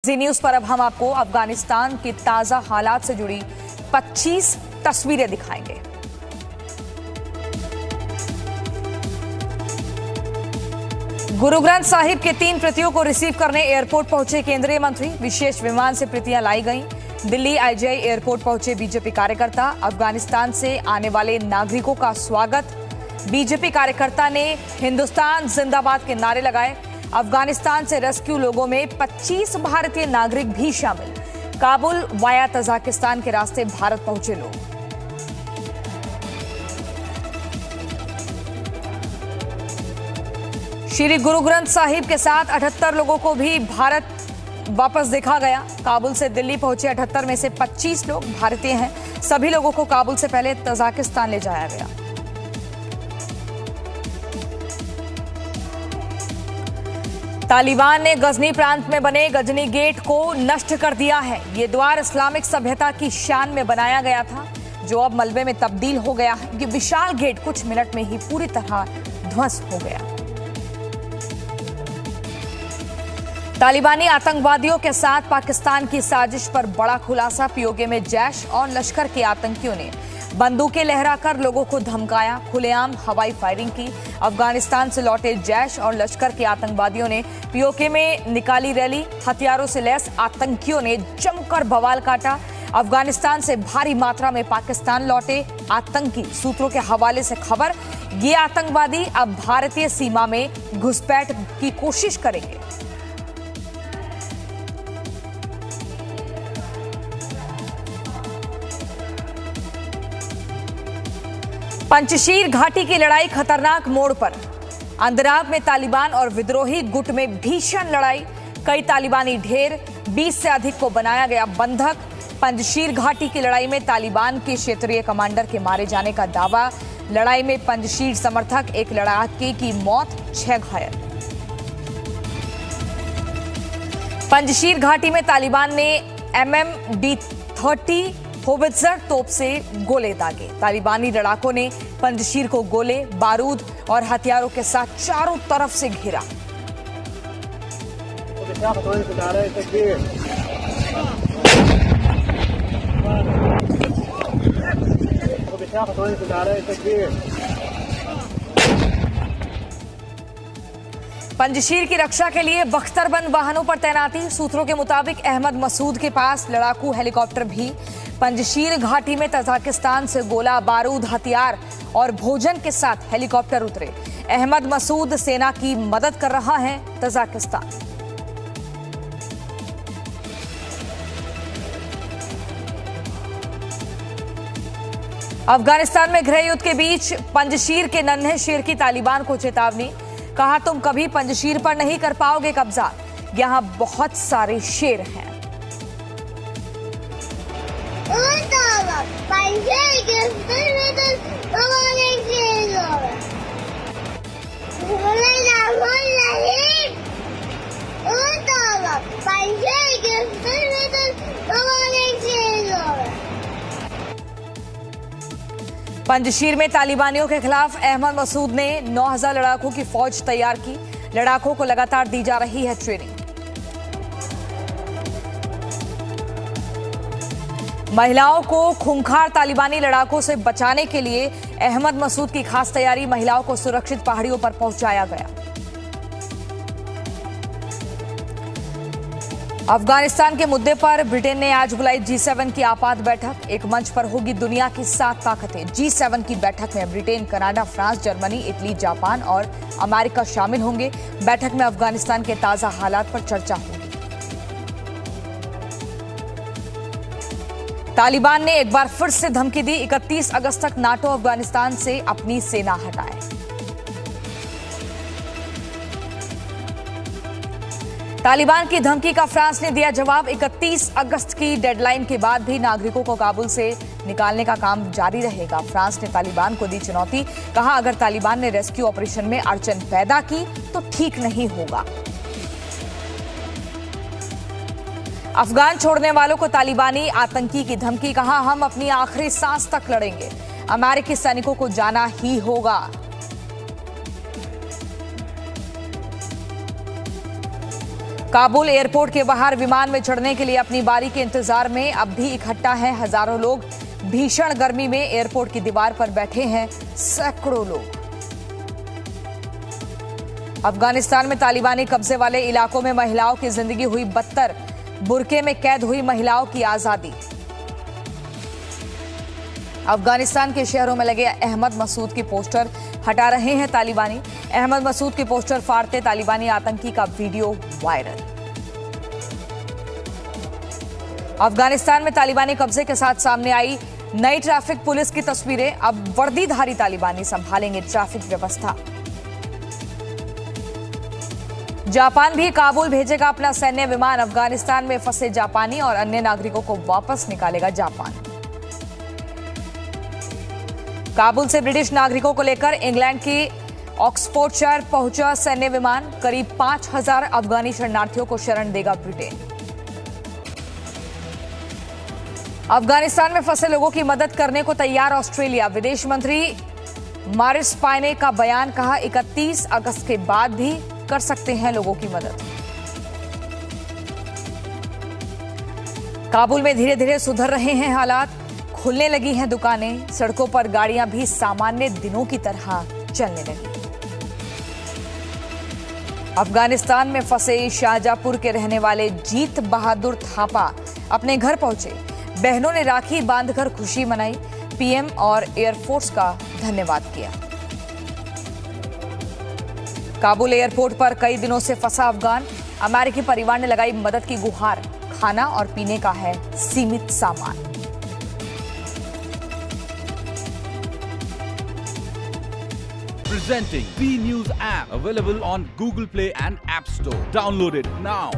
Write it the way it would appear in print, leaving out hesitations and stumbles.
जी news पर अब हम आपको अफगानिस्तान के ताजा हालात से जुड़ी 25 तस्वीरें दिखाएंगे। गुरु ग्रंथ साहिब के 3 प्रतियों को रिसीव करने एयरपोर्ट पहुंचे केंद्रीय मंत्री। विशेष विमान से प्रतियां लाई गईं। दिल्ली आईजीआई एयरपोर्ट पहुंचे बीजेपी कार्यकर्ता। अफगानिस्तान से आने वाले नागरिकों का स्वागत। बीजेपी कार्यकर्ता ने हिंदुस्तान जिंदाबाद के नारे लगाए। अफगानिस्तान से रेस्क्यू लोगों में 25 भारतीय नागरिक भी शामिल। काबुल वाया तजाकिस्तान के रास्ते भारत पहुंचे लोग। श्री गुरु ग्रंथ साहिब के साथ 78 लोगों को भी भारत वापस देखा गया। काबुल से दिल्ली पहुंचे 78 में से 25 लोग भारतीय हैं। सभी लोगों को काबुल से पहले तजाकिस्तान ले जाया गया। तालिबान ने गजनी प्रांत में बने गजनी गेट को नष्ट कर दिया है। ये द्वार इस्लामिक सभ्यता की शान में बनाया गया था, जो अब मलबे में तब्दील हो गया है। ये विशाल गेट कुछ मिनट में ही पूरी तरह ध्वस्त हो गया। तालिबानी आतंकवादियों के साथ पाकिस्तान की साजिश पर बड़ा खुलासा। पीओके में जैश और लश्कर के आतंकियों ने बंदूकें लहराकर लोगों को धमकाया, खुलेआम हवाई फायरिंग की। अफगानिस्तान से लौटे जैश और लश्कर के आतंकवादियों ने पीओके में निकाली रैली। हथियारों से लैस आतंकियों ने जमकर बवाल काटा। अफगानिस्तान से भारी मात्रा में पाकिस्तान लौटे आतंकी। सूत्रों के हवाले से खबर, ये आतंकवादी अब भारतीय सीमा में घुसपैठ की कोशिश करेंगे। पंजशीर घाटी की लड़ाई खतरनाक मोड़ पर। अंदराब में तालिबान और विद्रोही गुट में भीषण लड़ाई। कई तालिबानी ढेर, 20 से अधिक को बनाया गया बंधक। पंजशीर घाटी की लड़ाई में तालिबान के क्षेत्रीय कमांडर के मारे जाने का दावा। लड़ाई में पंजशीर समर्थक, एक लड़ाके की मौत, 6 घायल। पंजशीर घाटी में तालिबान ने MM-30 होवित्जर तोप से गोले दागे। तालिबानी लड़ाकों ने पंजशीर को गोले, बारूद और हथियारों के साथ चारों तरफ से घेरा। पंजशीर की रक्षा के लिए बख्तरबंद वाहनों पर तैनाती। सूत्रों के मुताबिक अहमद मसूद के पास लड़ाकू हेलीकॉप्टर भी। पंजशीर घाटी में तजाकिस्तान से गोला बारूद, हथियार और भोजन के साथ हेलीकॉप्टर उतरे। अहमद मसूद सेना की मदद कर रहा है तजाकिस्तान। अफगानिस्तान में गृह युद्ध के बीच पंजशीर के नन्हे शेर की तालिबान को चेतावनी। कहा, तुम कभी पंजशीर पर नहीं कर पाओगे कब्जा, यहां बहुत सारे शेर हैं। पंजशीर में तालिबानियों के खिलाफ अहमद मसूद ने 9000 लड़ाकों की फौज तैयार की। लड़ाकों को लगातार दी जा रही है ट्रेनिंग। महिलाओं को खूंखार तालिबानी लड़ाकों से बचाने के लिए अहमद मसूद की खास तैयारी। महिलाओं को सुरक्षित पहाड़ियों पर पहुंचाया गया। अफगानिस्तान के मुद्दे पर ब्रिटेन ने आज बुलाई G7 की आपात बैठक। एक मंच पर होगी दुनिया की 7 ताकतें। G7 की बैठक में Britain, Canada, France, Germany, Italy, Japan और अमेरिका शामिल होंगे। बैठक में अफगानिस्तान के ताजा हालात पर चर्चा होगी। तालिबान ने एक बार फिर से धमकी दी, 31 अगस्त तक नाटो अफगानिस्तान से अपनी सेना हटाए। तालिबान की धमकी का फ्रांस ने दिया जवाब। 31 अगस्त की डेडलाइन के बाद भी नागरिकों को काबुल से निकालने का काम जारी रहेगा। फ्रांस ने तालिबान को दी चुनौती। कहा, अगर तालिबान ने रेस्क्यू ऑपरेशन में अड़चन पैदा की तो ठीक नहीं होगा। अफगान छोड़ने वालों को तालिबानी आतंकी की धमकी। कहा, हम अपनी आखिरी सांस तक लड़ेंगे। अमेरिकी सैनिकों को जाना ही होगा। काबुल एयरपोर्ट के बाहर विमान में चढ़ने के लिए अपनी बारी के इंतजार में अब भी इकट्ठा हैं हजारों लोग। भीषण गर्मी में एयरपोर्ट की दीवार पर बैठे हैं सैकड़ों लोग। अफगानिस्तान में तालिबानी कब्जे वाले इलाकों में महिलाओं की जिंदगी हुई बदतर। बुर्के में कैद हुई महिलाओं की आजादी। अफगानिस्तान के शहरों में लगे अहमद मसूद की पोस्टर हटा रहे हैं तालिबानी। अहमद मसूद के पोस्टर फाड़ते तालिबानी आतंकी का वीडियो वायरल। अफगानिस्तान में तालिबानी कब्जे के साथ सामने आई नई ट्रैफिक पुलिस की तस्वीरें। अब वर्दीधारी तालिबानी संभालेंगे ट्रैफिक व्यवस्था। जापान भी काबुल भेजेगा अपना सैन्य विमान। अफगानिस्तान में फंसे जापानी और अन्य नागरिकों को वापस निकालेगा जापान। काबुल से ब्रिटिश नागरिकों को लेकर इंग्लैंड के ऑक्सफोर्डशायर पहुंचा सैन्य विमान। करीब 5000 अफगानी शरणार्थियों को शरण देगा ब्रिटेन। अफगानिस्तान में फंसे लोगों की मदद करने को तैयार ऑस्ट्रेलिया। विदेश मंत्री मारिस पायने का बयान, कहा 31 अगस्त के बाद भी कर सकते हैं लोगों की मदद। काबुल में धीरे धीरे सुधर रहे हैं हालात। खुलने लगी हैं दुकानें। सड़कों पर गाड़ियां भी सामान्य दिनों की तरह चलने लगी। अफगानिस्तान में फंसे शाहजहांपुर के रहने वाले जीत बहादुर थापा अपने घर पहुंचे। बहनों ने राखी बांधकर खुशी मनाई। पीएम और एयरफोर्स का धन्यवाद किया। काबुल एयरपोर्ट पर कई दिनों से फंसा अफगान। अमेरिकी परिवार ने लगाई मदद की गुहार। खाना और पीने का है सीमित सामान। Presenting B News app, available on Google Play and App Store. Download it now.